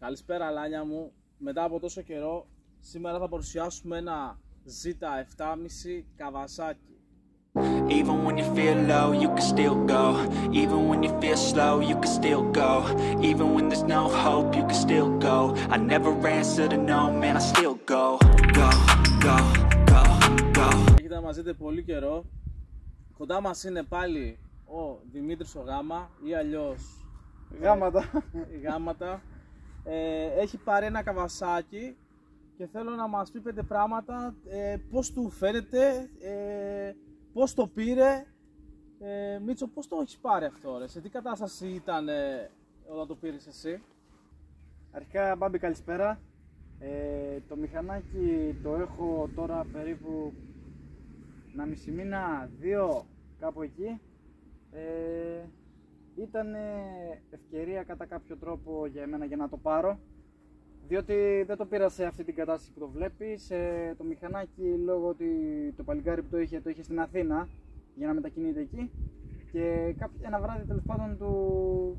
Καλησπέρα Λάνια μου. Μετά από τόσο καιρό, σήμερα θα παρουσιάσουμε ένα Z7,5 Kawasaki. Even when you feel low, you can still go. Even when you feel slow, you can still go. Even when there's no hope, you can still go. I never answer to no, man, I still go. Go, go, go, go. Έχετε να μας δείτε πολύ καιρό. Κοντά μας είναι πάλι ο Δημήτρης ο Γάμα ή αλλιώς Γάματα. Έχει πάρει ένα Kawasaki και θέλω να μας πει 5 πράγματα, πώς του φαίνεται, πώς το πήρε. Μίτσο, πώς το έχεις πάρει αυτό, ρε? Σε τι κατάσταση ήταν όταν το πήρες εσύ? Αρχικά, Μπάμπη, καλησπέρα. Το μηχανάκι το έχω τώρα περίπου 1,5 μήνα, 2, κάπου εκεί. Ήταν ευκαιρία κατά κάποιο τρόπο για εμένα για να το πάρω, διότι δεν το πήρα σε αυτή την κατάσταση που το βλέπεις. Το μηχανάκι, λόγω ότι το παλικάρι που το είχε στην Αθήνα για να μετακινείται εκεί, και ένα βράδυ τέλος πάντων του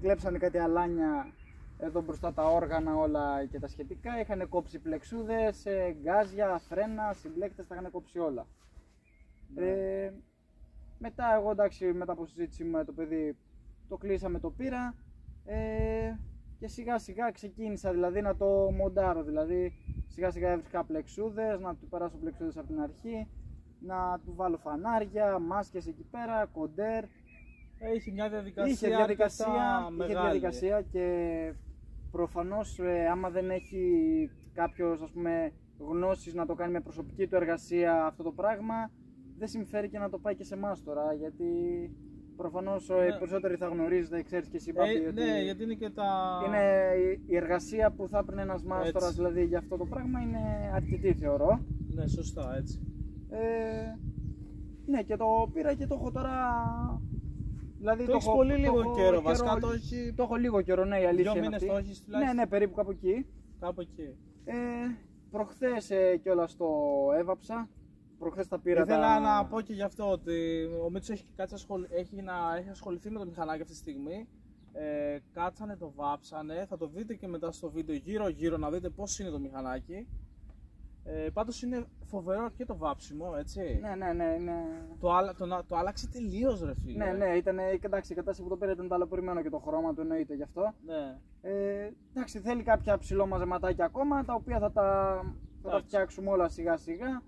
κλέψανε κάτι αλάνια εδώ μπροστά, τα όργανα όλα και τα σχετικά. Είχαν κόψει πλεξούδες, γκάζια, φρένα, συμπλέκτες, τα είχαν κόψει όλα. Μετά εγώ, εντάξει, μετά από συζήτηση με το παιδί, το κλείσαμε, το πήρα και σιγά σιγά ξεκίνησα δηλαδή να το μοντάρω. Δηλαδή σιγά σιγά έβρισκα πλεξούδες, να του περάσω πλεξούδες από την αρχή, να του βάλω φανάρια, μάσκες εκεί πέρα, κοντέρ. Είχε μια διαδικασία, και προφανώς άμα δεν έχει κάποιος, ας πούμε, γνώσεις να το κάνει με προσωπική του εργασία αυτό το πράγμα, δεν συμφέρει και να το πάει και σε εμάς τώρα, γιατί προφανώς οι περισσότεροι θα γνωρίζετε, ξέρεις και εσύ, Μπάμπη, ότι ναι, γιατί είναι και είναι η εργασία που θα έπαιρνε ένας μάστορας δηλαδή για αυτό το πράγμα, είναι αρκετή, θεωρώ. Ναι, σωστά, έτσι. Ναι, και το πήρα και το έχω τώρα. Δηλαδή, το έχεις πολύ λίγο καιρό, βασικά το έχω λίγο καιρό, ναι, η αλήθεια. 2 μήνες το έχεις τουλάχιστον. Ναι, περίπου κάπου εκεί. Κάπου εκεί. Προχθές κιόλας το έβαψα. Προχθές τα πήρα. Ήθελα να πω και γι' αυτό ότι ο Μίτσος έχει ασχοληθεί με το μηχανάκι αυτή τη στιγμή. Κάτσανε, το βάψανε. Θα το δείτε και μετά στο βίντεο γύρω να δείτε πώς είναι το μηχανάκι. Πάντως είναι φοβερό και το βάψιμο, έτσι. Ναι. Το άλλαξε τελείως, ρε φίλε. Ναι, ήταν, εντάξει, η κατάσταση που το πήρε ήταν ταλαιπωρημένο και το χρώμα του, εννοείται γι' αυτό. Ναι. Εντάξει, θέλει κάποια ψηλό μαζεματάκια ακόμα, τα οποία θα τα φτιάξουμε όλα σιγά σιγά.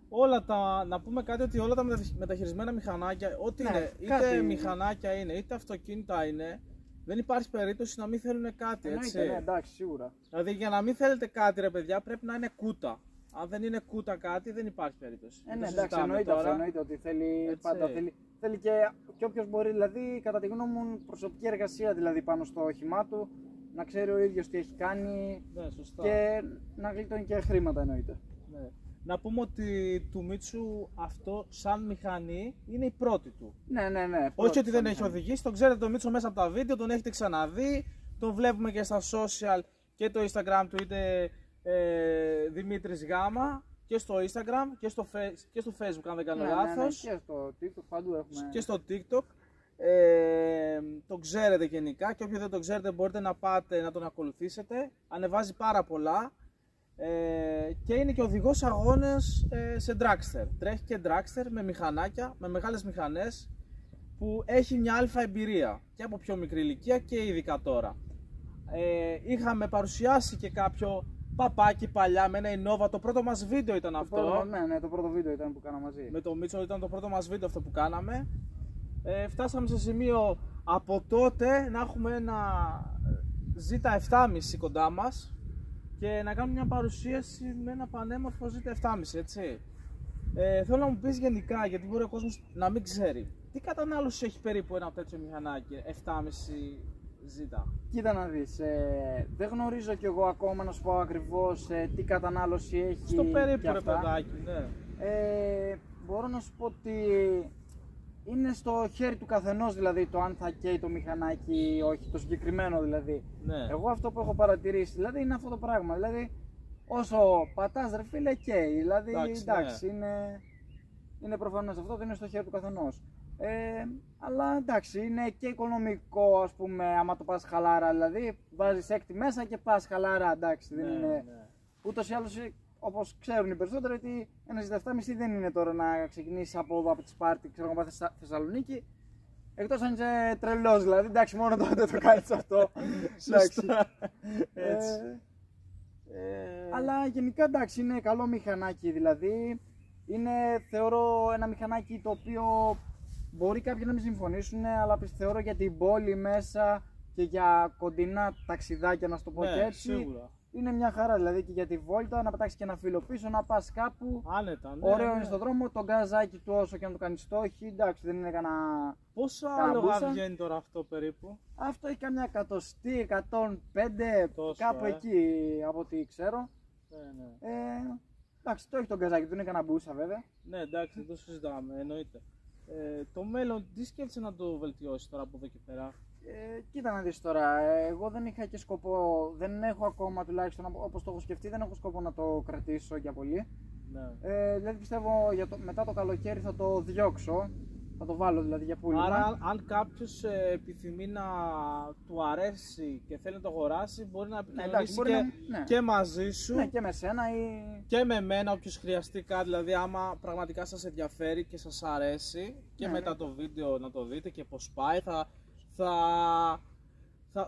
Να πούμε κάτι, ότι όλα τα μεταχειρισμένα μηχανάκια, ό,τι είναι, είτε μηχανάκια είναι, είτε αυτοκίνητα είναι, δεν υπάρχει περίπτωση να μην θέλουν κάτι, έτσι. Ναι, εντάξει, σίγουρα. Δηλαδή, για να μην θέλετε κάτι, ρε παιδιά, πρέπει να είναι κούτα. Αν δεν είναι κούτα κάτι, δεν υπάρχει περίπτωση. Ναι, εντάξει, εννοείται ότι θέλει πάντα. Θέλει και όποιος μπορεί, δηλαδή, κατά τη γνώμη μου, προσωπική εργασία δηλαδή πάνω στο όχημά του, να ξέρει ο ίδιος τι έχει κάνει, ναι, σωστά, και να γλιτώνει και χρήματα, εννοείται. Ναι. Να πούμε ότι του Μίτσου αυτό σαν μηχανή είναι η πρώτη του. Ναι. Όχι ότι δεν έχει οδηγήσει, τον ξέρετε τον Μίτσο μέσα από τα βίντεο, τον έχετε ξαναδεί, τον βλέπουμε και στα social και το Instagram του, είτε Δημήτρης Γάμα, και στο Instagram και στο Facebook, αν δεν κάνω λάθος. Και στο TikTok, παντού έχουμε. Και στο TikTok. Το ξέρετε γενικά, και όποιοι δεν το ξέρετε μπορείτε να πάτε να τον ακολουθήσετε. Ανεβάζει πάρα πολλά και είναι και οδηγός αγώνες σε dragster. Τρέχει και dragster με μηχανάκια, με μεγάλες μηχανές, που έχει μια αλφα εμπειρία και από πιο μικρή ηλικία και ειδικά τώρα. Είχαμε παρουσιάσει και κάποιο παπάκι παλιά με ένα Innova, το πρώτο μας βίντεο ήταν αυτό. Ναι, το πρώτο βίντεο ήταν που κάναμε μαζί. Με το Μίτσο ήταν το πρώτο μας βίντεο αυτό που κάναμε. Φτάσαμε σε σημείο από τότε να έχουμε ένα Z7,5 κοντά μας και να κάνουμε μια παρουσίαση με ένα πανέμορφο Z7,5, έτσι. Θέλω να μου πεις γενικά, γιατί μπορεί ο κόσμος να μην ξέρει, τι κατανάλωση έχει περίπου ένα τέτοιο μηχανάκι 7,5 Z? Κοίτα να δεις, δεν γνωρίζω κι εγώ ακόμα να σου πω ακριβώς τι κατανάλωση έχει. Στο περίπου, ρε παιδάκι, ναι. Μπορώ να σου πω ότι είναι στο χέρι του καθενός, δηλαδή, το αν θα καίει το μηχανάκι ή όχι, το συγκεκριμένο δηλαδή. Ναι. Εγώ αυτό που έχω παρατηρήσει δηλαδή είναι αυτό το πράγμα. Δηλαδή, όσο πατάς, ρε φίλε, καίει. Δηλαδή, εντάξει, ναι. Είναι προφανώς αυτό, δεν είναι στο χέρι του καθενός. Αλλά εντάξει, είναι και οικονομικό, ας πούμε, άμα το πας χαλάρα, δηλαδή βάζεις έκτη μέσα και πας χαλάρα, εντάξει, δεν είναι... Ναι. Ούτως ή άλλως, όπως ξέρουν οι περισσότεροι, ότι ένα 7,5 δεν είναι τώρα να ξεκινήσει από εδώ, από τη Σπάρτη, ξέρω εγώ, από Θεσσαλονίκη. Εκτός αν είσαι τρελός, δηλαδή, εντάξει, μόνο τότε το κάνεις αυτό. Σωστά. Έτσι. Αλλά γενικά, εντάξει, είναι καλό μηχανάκι, δηλαδή. Είναι, θεωρώ, ένα μηχανάκι το οποίο μπορεί κάποιοι να μην συμφωνήσουν, αλλά θεωρώ για την πόλη μέσα και για κοντινά ταξιδάκια, να σου το πω και έτσι. Σίγουρα. Είναι μια χαρά, δηλαδή και για τη βόλτα, να πετάξεις και ένα φύλλο πίσω, να πας κάπου. Άνετα, ναι. Ωραίο είναι στον δρόμο, το γκαζάκι του όσο και να το κάνεις στόχι, εντάξει, δεν είναι κανένα. Πόσο Καμπούσα. άλογα βγαίνει τώρα αυτό περίπου? Αυτό έχει καμιά 100, 105, Τόσο, κάπου εκεί από ό,τι ξέρω. Ναι. Εντάξει, το έχει το γκαζάκι του, είναι κανένα μπούσα βέβαια. Ναι, εντάξει, δεν το συζητάμε, εννοείται. Το μέλλον, τι σκέφτεσαι να το βελτιώσει τώρα από εδώ και πέρα? Κοίτα να δεις τώρα, εγώ δεν είχα και σκοπό, δεν έχω ακόμα τουλάχιστον όπως το έχω σκεφτεί, δεν έχω σκοπό να το κρατήσω για πολύ. Ναι. Δηλαδή πιστεύω μετά το καλοκαίρι θα το διώξω, θα το βάλω δηλαδή για πούλημα. Άρα, αν κάποιος επιθυμεί να του αρέσει και θέλει να το αγοράσει, μπορεί να επικοινωνήσει και μαζί σου. Ναι, και με σένα ή... Και με μένα, όποιος χρειαστεί κάτι, δηλαδή άμα πραγματικά σας ενδιαφέρει και σας αρέσει και μετά το βίντεο να το δείτε και πώς πάει,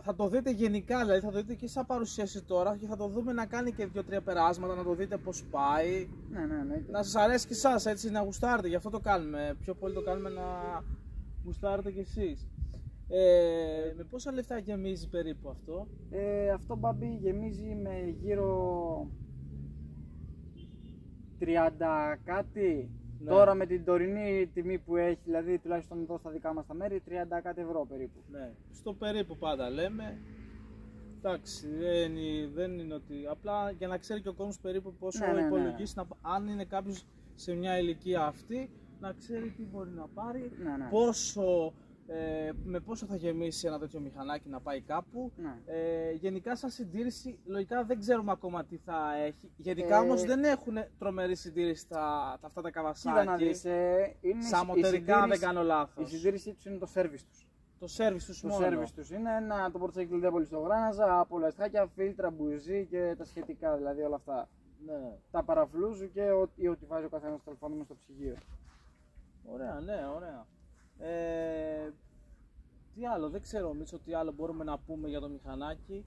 θα το δείτε γενικά, δηλαδή θα το δείτε και σαν παρουσίαση τώρα και θα το δούμε να κάνει και 2-3 περάσματα, να το δείτε πώς πάει. Ναι. Να σας αρέσει και εσάς, έτσι, να γουστάρετε, γι' αυτό το κάνουμε. Πιο πολύ το κάνουμε να γουστάρετε κι εσείς. Με πόσα λεφτά γεμίζει περίπου αυτό? Αυτό, Μπάμπη, γεμίζει με γύρω 30 κάτι. Ναι. Τώρα με την τωρινή τιμή που έχει, δηλαδή τουλάχιστον εδώ στα δικά μας τα μέρη, 30 κάτι ευρώ περίπου. Ναι, στο περίπου πάντα λέμε. Εντάξει, δεν είναι ότι... Απλά για να ξέρει και ο κόσμος περίπου πόσο υπολογίσει, αν είναι κάποιος σε μια ηλικία αυτή, να ξέρει τι μπορεί να πάρει, πόσο... με πόσο θα γεμίσει ένα τέτοιο μηχανάκι να πάει κάπου. Γενικά σαν συντήρηση, λογικά δεν ξέρουμε ακόμα τι θα έχει. Γενικά όμως δεν έχουν τρομερή συντήρηση αυτά τα Kawasaki. Σαν μοτερικά, δεν κάνω λάθος. Η συντήρησή τους είναι το service τους. Το service τους μόνο. Το service τους είναι το πορτσάκι διαπολιστογράναζα, πολυαστράκια, φίλτρα, μπουζί και τα σχετικά, δηλαδή όλα αυτά. Ναι. Τα παραφλούζου και ό,τι βάζει ο καθένας μες στο ψυγείο. Ωραία, ναι, ωραία. Τι άλλο, δεν ξέρω Μίτσο, τι άλλο μπορούμε να πούμε για το μηχανάκι.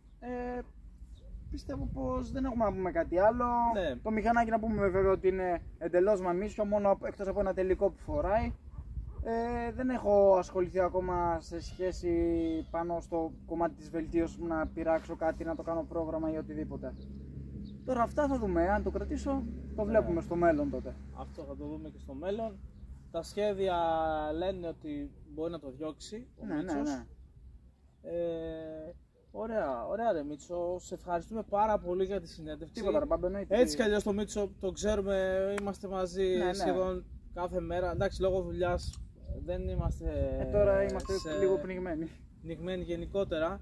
Πιστεύω πως δεν έχουμε να πούμε κάτι άλλο. Ναι. Το μηχανάκι να πούμε βέβαια ότι είναι εντελώς μαμίσιο, μόνο εκτός από ένα τελικό που φοράει. Δεν έχω ασχοληθεί ακόμα σε σχέση πάνω στο κομμάτι της βελτίωσης μου να πειράξω κάτι, να το κάνω πρόγραμμα ή οτιδήποτε. Τώρα αυτά θα δούμε, αν το κρατήσω το βλέπουμε στο μέλλον τότε. Αυτό θα το δούμε και στο μέλλον. Τα σχέδια λένε ότι μπορεί να το διώξει ο Μίτσος. Ναι. Ωραία ρε Μίτσο, σε ευχαριστούμε πάρα πολύ για τη συνέντευξη. Τίποτα ρε Μπάμπη, εννοείται. Έτσι κι αλλιώς το Μίτσο το ξέρουμε, είμαστε μαζί σχεδόν κάθε μέρα. Εντάξει, λόγω δουλειάς δεν είμαστε... Τώρα είμαστε λίγο πνιγμένοι. Πνιγμένοι γενικότερα.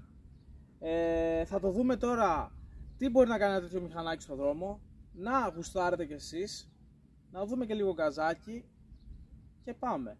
Θα το δούμε τώρα τι μπορεί να κάνει ένα τέτοιο μηχανάκι στον δρόμο. Να γουστάρετε κι εσείς, να δούμε και λίγο γκαζάκι και πάμε.